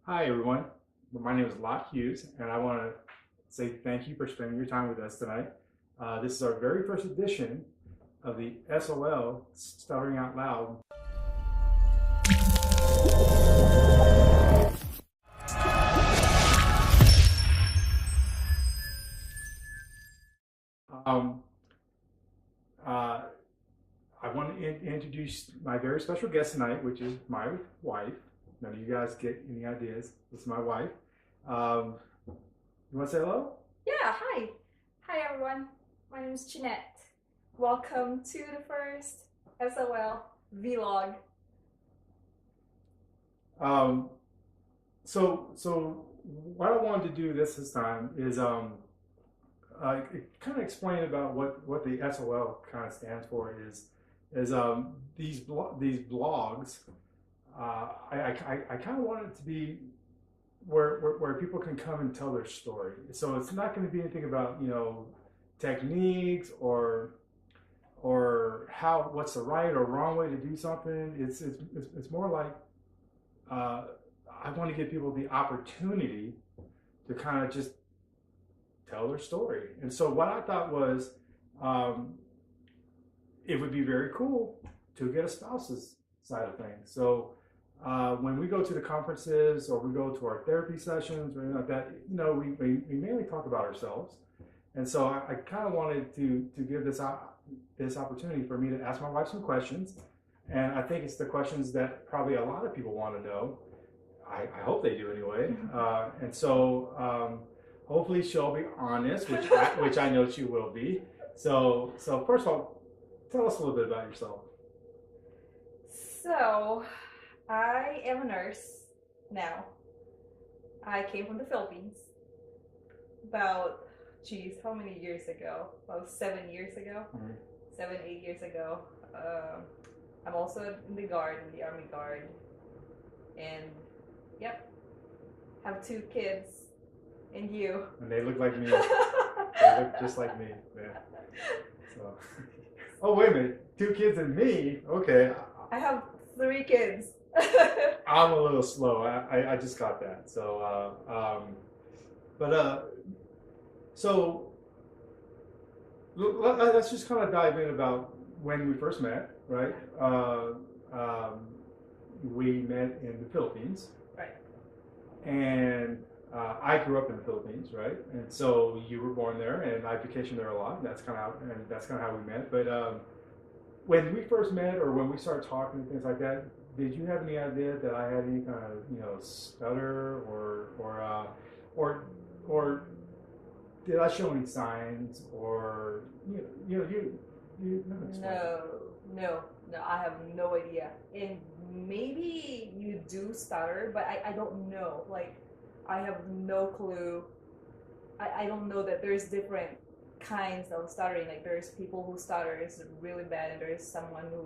Hi, everyone. My name is Locke Hughes, and I want to say thank you for spending your time with us tonight. This is our very first edition of the SOL, Stuttering Out Loud. Um, uh, I want to introduce my very special guest tonight, which is my wife. None of you guys get any ideas. This is my wife. Um, you want to say hello? Yeah, hi. Hi everyone. My name is Jeanette. Welcome to the first SOL vlog. Um, so what I wanted to do this time is kind of explain about what the SOL kind of stands for is these blogs. I kind of want it to be where people can come and tell their story. So it's not going to be anything about techniques or how what's the right or wrong way to do something. It's more like uh, I want to give people the opportunity to kind of just tell their story. And so what I thought was um, it would be very cool to get a spouse's side of things. So when we go to the conferences or we go to our therapy sessions or anything like that, we mainly talk about ourselves. And so I kind of wanted to give this opportunity for me to ask my wife some questions. And I think it's the questions that probably a lot of people want to know. I hope they do anyway. And so hopefully she'll be honest, which I know she will be. So first of all, tell us a little bit about yourself. So, I am a nurse now. I came from the Philippines about, how many years ago? About 7 years ago? Mm-hmm. 7, 8 years ago. I'm also in the Guard, in the Army Guard. And, yep, have 2 kids. And you. And they look like me. They look just like me. Yeah. So. Oh, wait a minute. 2 kids and me. Okay. I have 3 kids. I'm a little slow. I just got that. So let's just kind of dive in about when we first met, right? We met in the Philippines. Right. And I grew up in the Philippines, right? And so you were born there, and I vacationed there a lot. And that's kind of how we met. But when we first met, or when we started talking and things like that, did you have any idea that I had any kind of stutter or did I show any signs or No, I have no idea. And maybe you do stutter, but I don't know. Like, I have no clue. I don't know that there's different kinds of stuttering. Like, there's people who stutter is really bad, and there's someone who,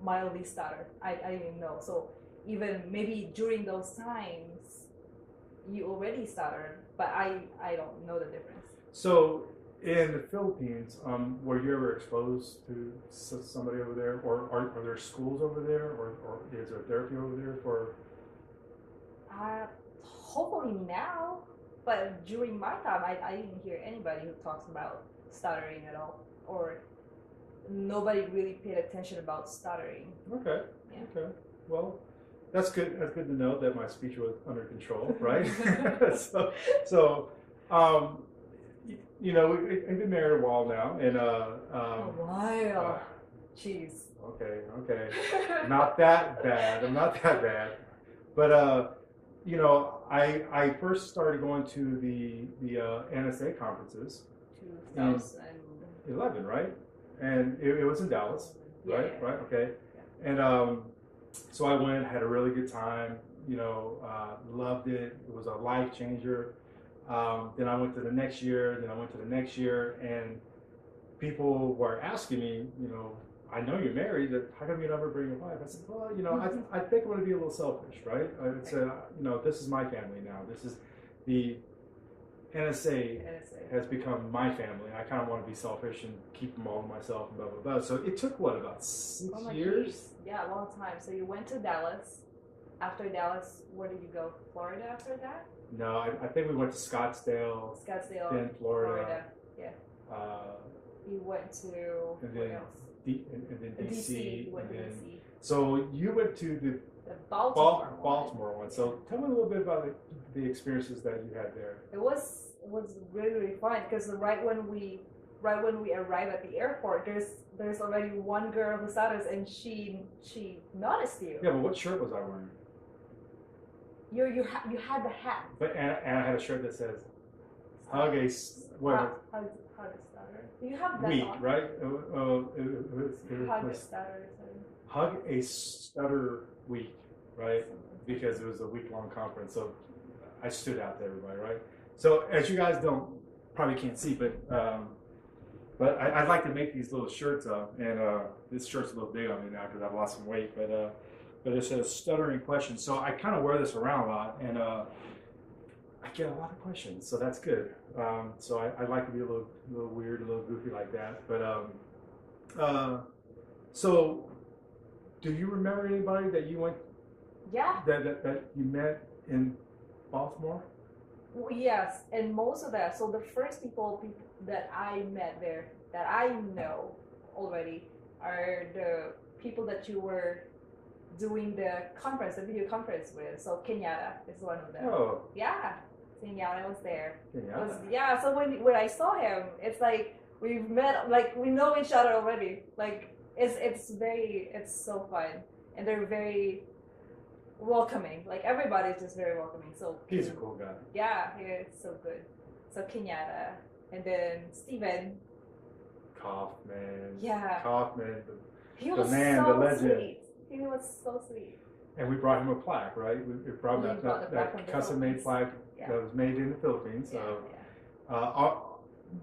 mildly stutter. I didn't know. So even maybe during those times, you already stuttered, but I don't know the difference. So in the Philippines, were you ever exposed to somebody over there, or are there schools over there, or is there therapy over there for? Hopefully now, but during my time, I didn't hear anybody who talks about stuttering at all, or nobody really paid attention about stuttering. Okay. Yeah. Okay. Well, that's good. That's good to know that my speech was under control, right? so, um, we've been married a while now, and A while. Jeez. Okay. Not that bad. I'm not that bad, but I first started going to the NSA conferences 2011, right? And it was in Dallas, right? Yeah. Right. Okay. Yeah. And so I went, had a really good time. Loved it. It was a life changer. Then I went to the next year. Then I went to the next year, and people were asking me, I know you're married. How come you never bring your wife? I said, well, I think I'm going to be a little selfish, right? I'd say, this is my family now. This is the NSA has become my family. I kind of want to be selfish and keep them all to myself and blah, blah, blah. So it took, what, about 6 years? Yeah, a long time. So you went to Dallas after Dallas, where did you go? Florida after that? No, I think we went to Scottsdale, Scottsdale, then Florida. Florida. Yeah. You went to And where then else? and then DC. You went to And then, DC. so you went to the The Baltimore Baltimore one. So tell me a little bit about the experiences that you had there. It was really fun because right when we arrived at the airport, there's already one girl who saw us and she noticed you. Yeah, but what shirt was I wearing? You had the hat. But and I had a shirt that says "Hug a what Hug a stutter. Do you have that week," on? right? Hug a was stutter. Hug a Stutter week, right? Because it was a week-long conference, so I stood out to everybody, right? So as you guys probably can't see, but I'd like to make these little shirts up, and this shirt's a little big on me now because I've lost some weight, but it says stuttering questions. So I kind of wear this around a lot, and I get a lot of questions, so that's good. So I like to be a little weird, a little goofy like that. But so do you remember anybody that you went? Yeah. That you met in Baltimore? Well, yes, and most of that. So the first people that I met there that I know already are the people that you were doing the video conference with. So Kenyatta is one of them. Oh. Yeah, Kenyatta was there. Kenyatta. So when I saw him, it's like we've met, like we know each other already. Like it's so fun, and they're very welcoming. Like everybody's just very welcoming. So he's a cool guy. Yeah, he is so good. So Kenyatta, and then Steven Kaufman. Yeah. Kaufman. He was man, so the legend. sweet. He was so sweet. And we brought him a plaque, right? We brought him that custom-made plaque that was made in the Philippines. So,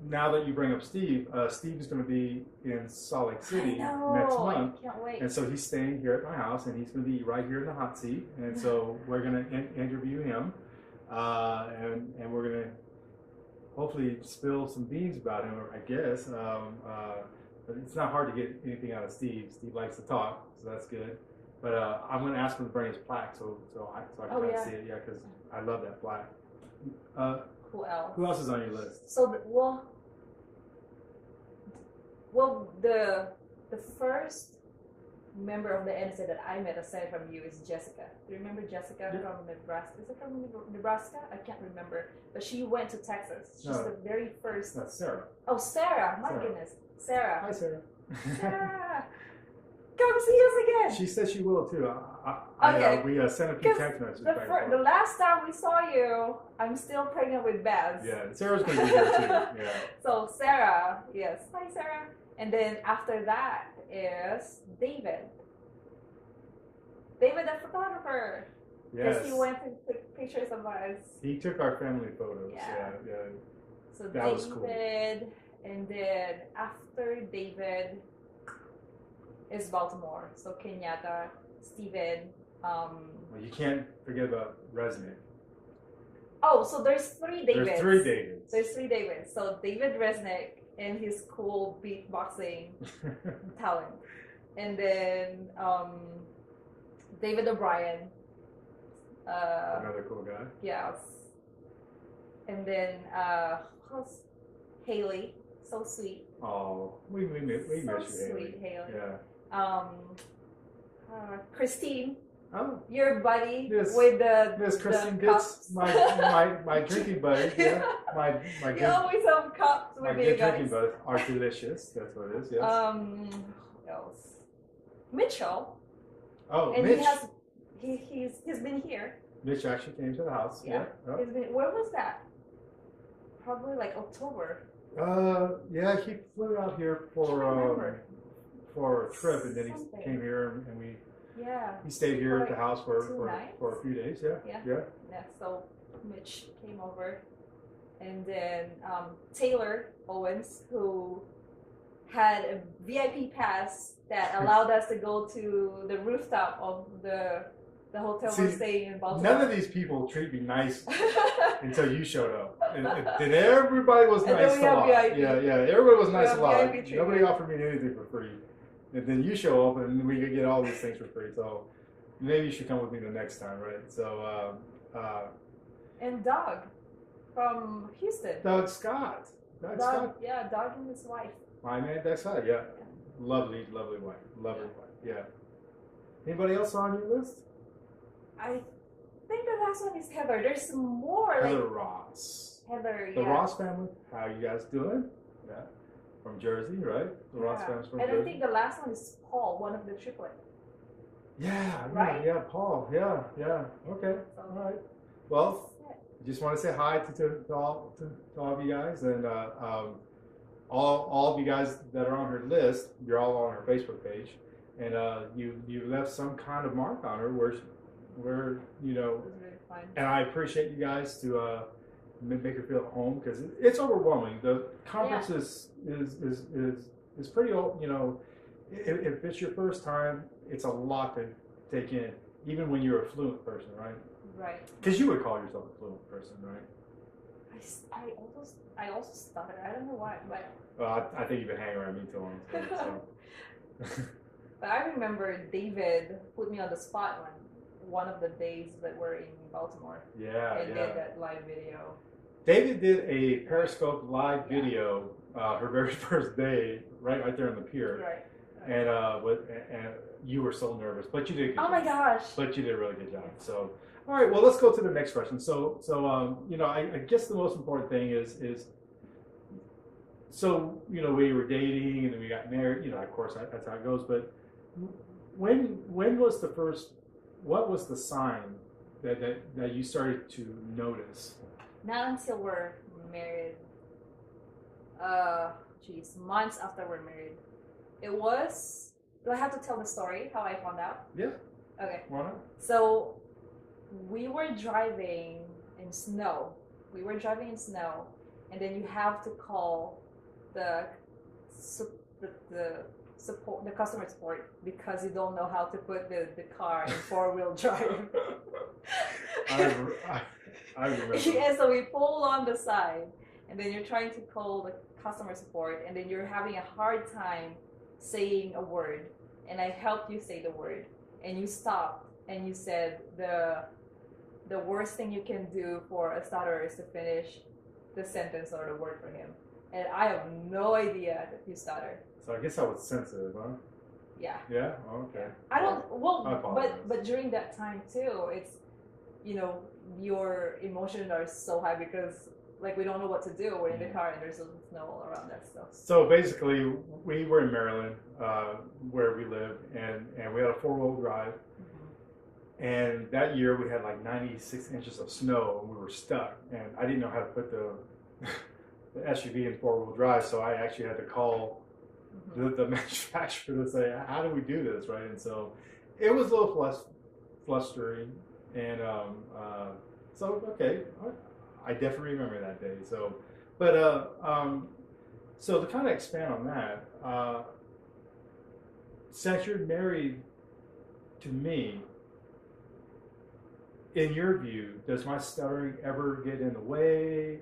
now that you bring up Steve, Steve is going to be in Salt Lake City next month. I can't wait. And so he's staying here at my house, and he's going to be right here in the hot seat. And so we're going to interview him, and we're going to hopefully spill some beans about him, I guess. But it's not hard to get anything out of Steve. Steve likes to talk, so that's good. But I'm going to ask him to bring his plaque so I can see it. Yeah, because I love that plaque. Who else? Who else is on your list? So the first member of the NSA that I met aside from you is Jessica. Do you remember Jessica from Nebraska? Is it from Nebraska? I can't remember. But she went to Texas. She's the very first. That's Sarah. Oh, Sarah! My goodness, Sarah. Hi, Sarah. Sarah, come see us again. She said she will too. We sent a few text messages. The last time we saw you, I'm still pregnant with Babs. Yeah, Sarah's going to be here too. Yeah. So Sarah, yes. Hi, Sarah. And then after that is David. David, the photographer. Yes. Because he went and took pictures of us. He took our family photos. Yeah. So that David, was cool. And then after David is Baltimore. So Kenyatta, Steven. Well, you can't forget about Resnick. Oh, so there's 3 Davids. There's 3 Davids. So David Resnick and his cool beatboxing talent. And then David O'Brien. Another cool guy. Yes. And then Haley. So sweet. Oh, we miss you, Haley. Sweet, Haley. Yeah. Christine. Oh. Your buddy Miss Christine cups. my drinking buddy. Yeah. My you always have cups with you guys. Drinking buddies are delicious. That's what it is. Yes. What else? Mitchell. Oh, and Mitch. He's been here. Mitch actually came to the house. Yeah. Oh. Where was that? Probably like October. Yeah, he flew out here for a trip, and then he came here, and he stayed here at the house for a few days. Yeah. So Mitch came over, and then Taylor Owens, who had a VIP pass that allowed us to go to the rooftop of the hotel we're staying in Baltimore. None of these people treat me nice until you showed up. And then everybody was nice a lot. Yeah, everybody was nice a lot. Nobody offered me anything for free. And then you show up and we could get all these things for free. So maybe you should come with me the next time, right? So, And Doug from Houston. Doug Scott. Doug Scott. Yeah, Doug and his wife. My man, Doug Scott. Yeah. Lovely, lovely wife. Lovely wife. Yeah. Anybody else on your list? I think the last one is Heather. There's more. Heather Ross. Heather, The Ross family. How you guys doing? Yeah. From Jersey, right? The Ross family's from Jersey. And I think the last one is Paul, one of the triplet. Yeah, right? yeah, Paul. Yeah. Okay. So, all right. Well, I just want to say hi to all of you guys, and all of you guys that are on her list. You're all on her Facebook page, and you left some kind of mark on her where you know. it was really fun. And I appreciate you guys to make her feel at home, because it's overwhelming. The conference is pretty old. You know, if it's your first time, it's a lot to take in, even when you're a fluent person, right? Right. Because you would call yourself a fluent person, right? I also stutter. I don't know why, but. I think you've been hanging around me too long. So. But I remember David put me on the spot one of the days that we're in Baltimore. Yeah. And did that live video. David did a Periscope live video her very first day, right there on the pier. Right. And you were so nervous, but you did a good job. Oh my gosh! But you did a really good job. So, all right, well, let's go to the next question. So you know, I guess the most important thing is so, you know, we were dating and then we got married. You know, of course, that's how it goes. But when was the first? What was the sign that you started to notice? Not until we're married. Months after we're married. It was. Do I have to tell the story how I found out? Yeah. Okay. Why not? So we were driving in snow. And then you have to call the customer support because you don't know how to put the car in 4-wheel drive. I remember. And so we pull on the side, and then you're trying to call the customer support, and then you're having a hard time saying a word, and I helped you say the word, and you stopped and you said the worst thing you can do for a stutterer is to finish the sentence or the word for him, and I have no idea that you stutter. So I guess I was sensitive, huh? Yeah. Yeah. Oh, okay. I don't. Well, I apologize. but during that time too, it's, you know, your emotions are so high because like we don't know what to do. We're in the car and there's snow all around that stuff. So basically, we were in Maryland, where we live, and we had a 4-wheel drive. Mm-hmm. And that year we had like 96 inches of snow, and we were stuck. And I didn't know how to put the SUV in 4-wheel drive, so I actually had to call the manufacturer to say, how do we do this, right? And so it was a little flustering, and so okay, I definitely remember that day. So, but so to kind of expand on that, since you're married to me, in your view, does my stuttering ever get in the way?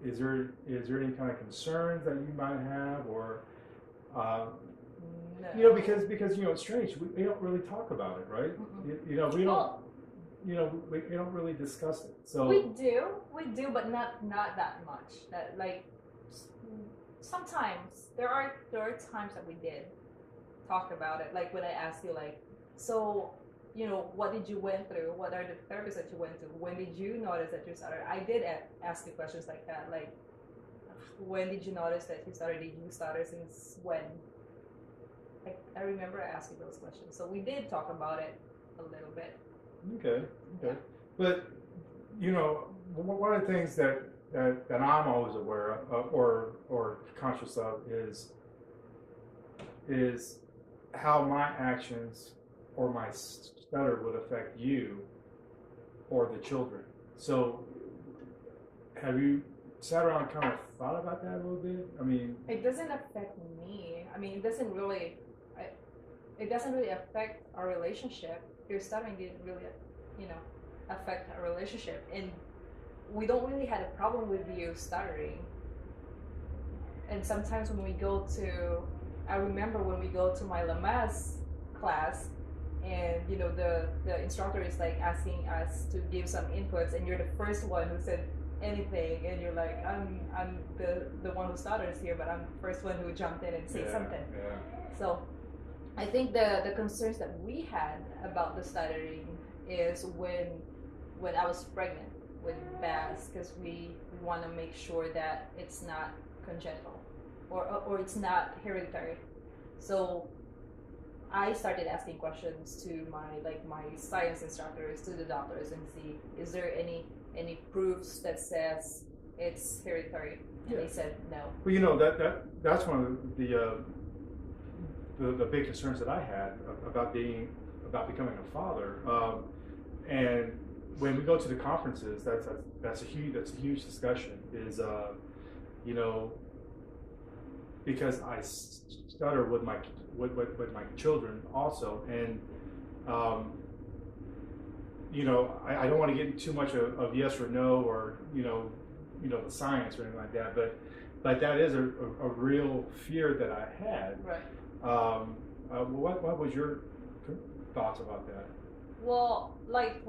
Is there any kind of concerns that you might have, or No. you know, because you know, it's strange. We don't really talk about it, right? You know, we don't. Well, you know, we don't really discuss it. So we do, but not that much. That like sometimes there are times that we did talk about it. Like when I asked you, like, so, you know, what did you went through? What are the therapies that you went to? When did you notice that you started? I did ask you questions like that. Like, when did you notice that you started? Did you start since when? I remember I asked you those questions. So we did talk about it a little bit. Okay. But you know, one of the things that I'm always aware of, or conscious of, is how my actions or my stutter would affect you or the children. So have you sat around and kind of thought about that a little bit? I mean, it doesn't affect me. I mean, it doesn't really affect our relationship. Your stuttering didn't really, you know, affect our relationship, and we don't really had a problem with you stuttering. And sometimes when we go to, I remember when we go to my Lamaze class, and you know the instructor is like asking us to give some inputs, and you're the first one who said anything, and you're like, I'm the one who stutters here, but I'm the first one who jumped in and said something. Yeah. So I think the concerns that we had about the stuttering is when I was pregnant with Baz, because we want to make sure that it's not congenital or it's not hereditary. So I started asking questions to my science instructors, to the doctors, and see is there any proofs that says it's hereditary, and they said no. Well, you know that's one of the big concerns that I had about becoming a father, and when we go to the conferences, that's a huge discussion. Is you know, because I stutter with my children also, and you know, I don't want to get into too much of yes or no, or you know the science or anything like that, but that is a real fear that I had. Right. What was your thoughts about that? Well, like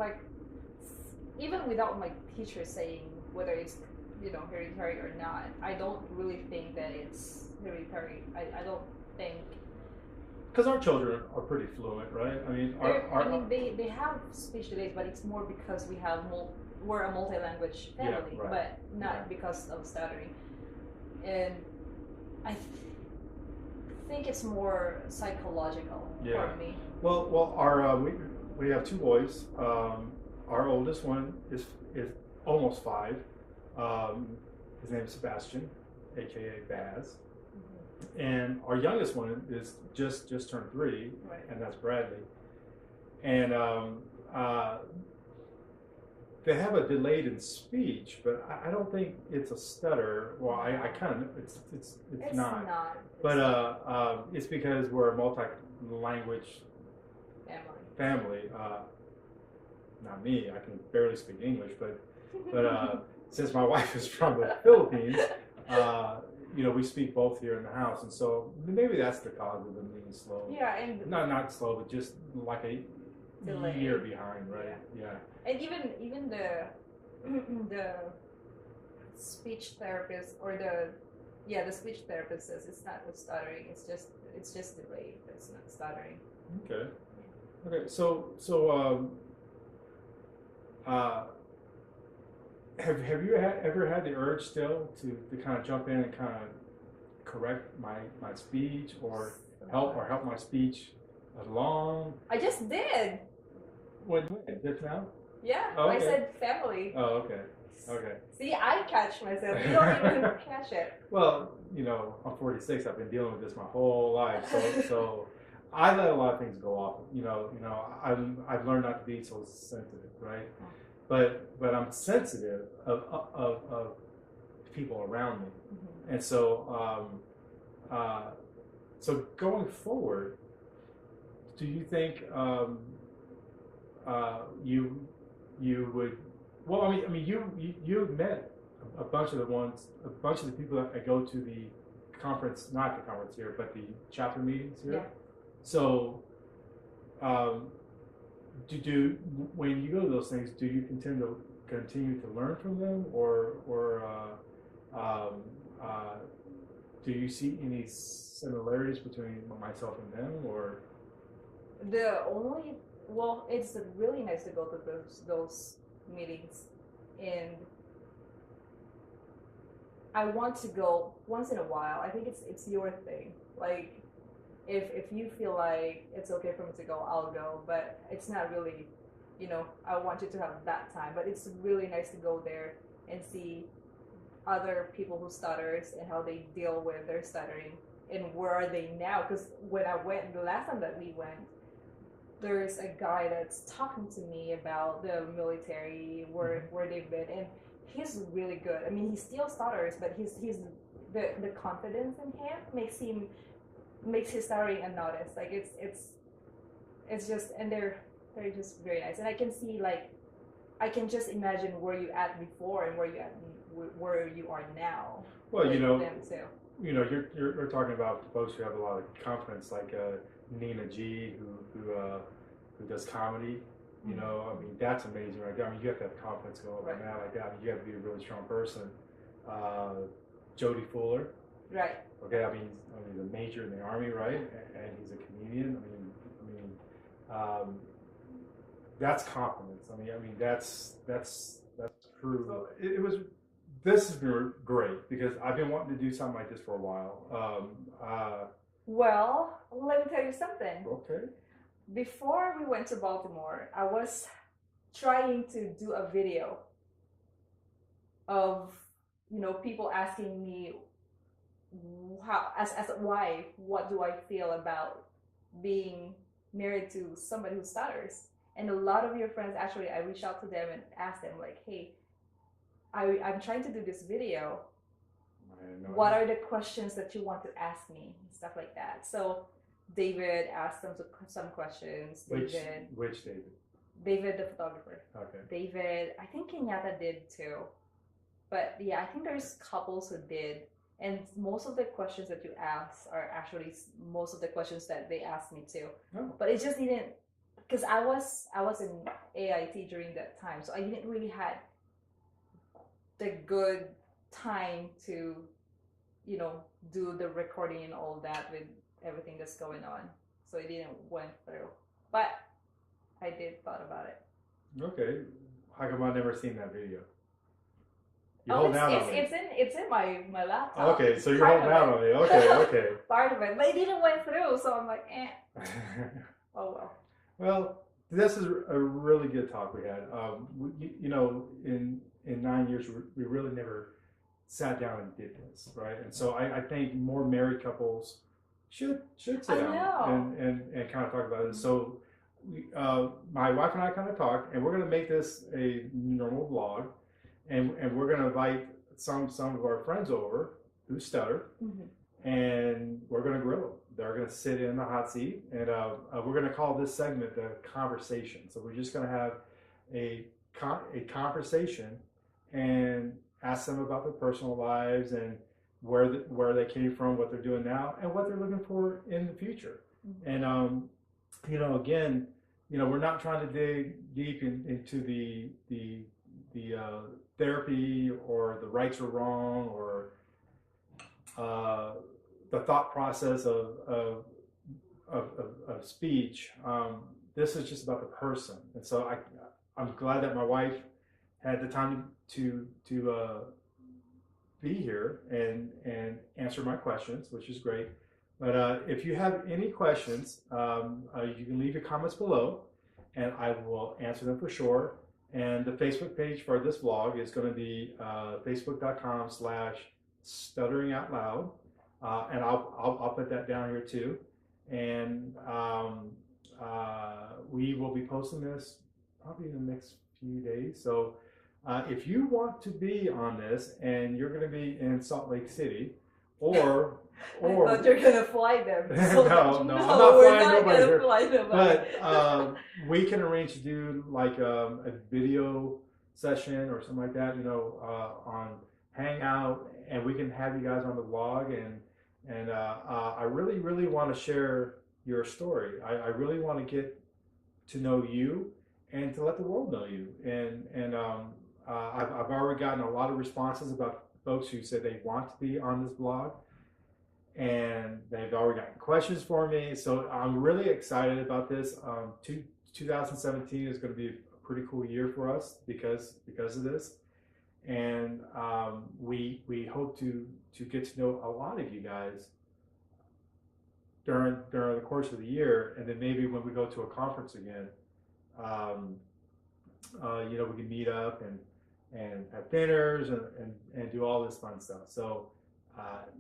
even without my teacher saying whether it's hereditary or not, I don't really think that it's hereditary. I don't think, because our children are pretty fluent, right? I mean, they have speech delays, but it's more because we're a multi-language family, right, but not because of stuttering. And I think it's more psychological for me. Well, our we have two boys. Our oldest one is almost 5. His name is Sebastian, aka Baz. And our youngest one is just turned 3, right. And that's Bradley. And they have a delayed in speech, but I don't think it's a stutter. Well, I kind of it's not. But it's because we're a multi-language family. Not me. I can barely speak English, but since my wife is from the Philippines. You know, we speak both here in the house, and so maybe that's the cause of them being slow. Yeah, and not slow, but just like a delay. Year behind, right? Yeah. And even the speech therapist or the speech therapist says it's not with stuttering. It's just delayed. It's not stuttering. Okay. Okay. So have you ever had the urge still to kind of jump in and kind of correct my speech or help my speech along? I just did. When just now? Yeah, oh, okay. I said family. Oh, okay. See, I catch myself. You don't even catch it. Well, you know, I'm 46. I've been dealing with this my whole life, so I let a lot of things go off. You know, I've learned not to be so sensitive, right? But I'm sensitive of people around me, and so so going forward, do you think you would? Well, I mean, you met a bunch of the people that go to the conference, not the conference here, but the chapter meetings here. Yeah. So, when you go to those things, do you continue to learn from them, or do you see any similarities between myself and them, or? It's really nice to go to those meetings, and I want to go once in a while. I think it's your thing. Like, if you feel like it's okay for me to go, I'll go. But it's not really, I want you to have that time. But it's really nice to go there and see other people who stutters and how they deal with their stuttering and where are they now. Because when I went, the last time that we went, there's a guy that's talking to me about the military, where they've been, and he's really good. I mean, he still stutters, but he's the confidence in him makes his stuttering unnoticed. Like it's just, and they're just very nice, and I can see, like, I can just imagine where you at before and where you are now. Well, them too. You're talking about folks who have a lot of confidence, like Nina G, who who does comedy. You know, I mean, that's amazing, right? I mean, you have to have confidence go over that like that. I mean, you have to be a really strong person. Jody Fuller. Right. Okay, I mean, he's a major in the Army, right? And he's a comedian. That's confidence. I mean, that's true. So it was. This has been great because I've been wanting to do something like this for a while. Well, let me tell you something. Okay. Before we went to Baltimore, I was trying to do a video of, you know, people asking me how, as a wife, what do I feel about being married to somebody who stutters? And a lot of your friends, actually, I reached out to them and asked them, like, hey, I'm trying to do this video. What are the questions that you want to ask me? And stuff like that. So David asked them some questions. Which David? David, the photographer. Okay. David, I think Kenyatta did too. But yeah, I think there's couples who did. And most of the questions that you ask are actually most of the questions that they asked me too. Oh. But it just didn't, because I was in AIT during that time, so I didn't really had the good time to, you know, do the recording and all that with everything that's going on. So it didn't went through. But I did thought about it. Okay. How come I've never seen that video? It's in my laptop. Okay, so you're holding out on me. Okay. Part of it, but it didn't went through, so I'm like, eh. Oh well. Well, this is a really good talk we had. You know, in 9 years, we really never sat down and did this, right? And so I think more married couples should sit down and kind of talk about it. So my wife and I kind of talked, and we're going to make this a normal vlog, and we're going to invite some of our friends over who stutter, and we're going to grill them. They're going to sit in the hot seat, and we're going to call this segment the conversation. So we're just going to have a conversation and ask them about their personal lives and where they came from, what they're doing now, and what they're looking for in the future. And you know, again, you know, we're not trying to dig deep into the therapy or the rights or wrong or the thought process of speech. This is just about the person, and so I'm glad that my wife had the time to be here and answer my questions, which is great. But if you have any questions, you can leave your comments below, and I will answer them for sure. And the Facebook page for this vlog is going to be facebook.com/stutteringoutloud. And I'll put that down here too. And we will be posting this probably in the next few days. So if you want to be on this and you're going to be in Salt Lake City, or I thought you're gonna fly them. So no, I'm not flying nobody here. Fly them. But we can arrange to do like a video session or something like that, you know, on Hangout, and we can have you guys on the vlog. And I really want to share your story. I really want to get to know you and to let the world know you. And I've already gotten a lot of responses about folks who said they want to be on this blog, and they've already gotten questions for me. So I'm really excited about this. 2017 is going to be a pretty cool year for us because of this, and we hope to get to know a lot of you guys during the course of the year, and then maybe when we go to a conference again, you know, we can meet up and have dinners and do all this fun stuff. So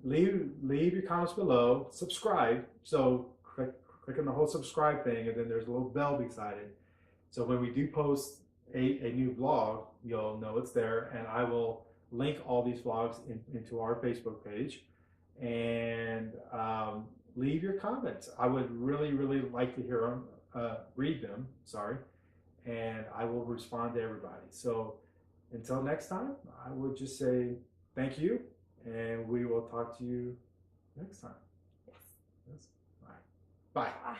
leave your comments below, subscribe. So click on the whole subscribe thing, and then there's a little bell beside it. So when we do post a new vlog, you'll know it's there, and I will link all these vlogs into our Facebook page. And leave your comments. I would really like to hear them, read them, sorry, and I will respond to everybody. So until next time, I would just say thank you, and we will talk to you next time. Yes. Bye. Bye.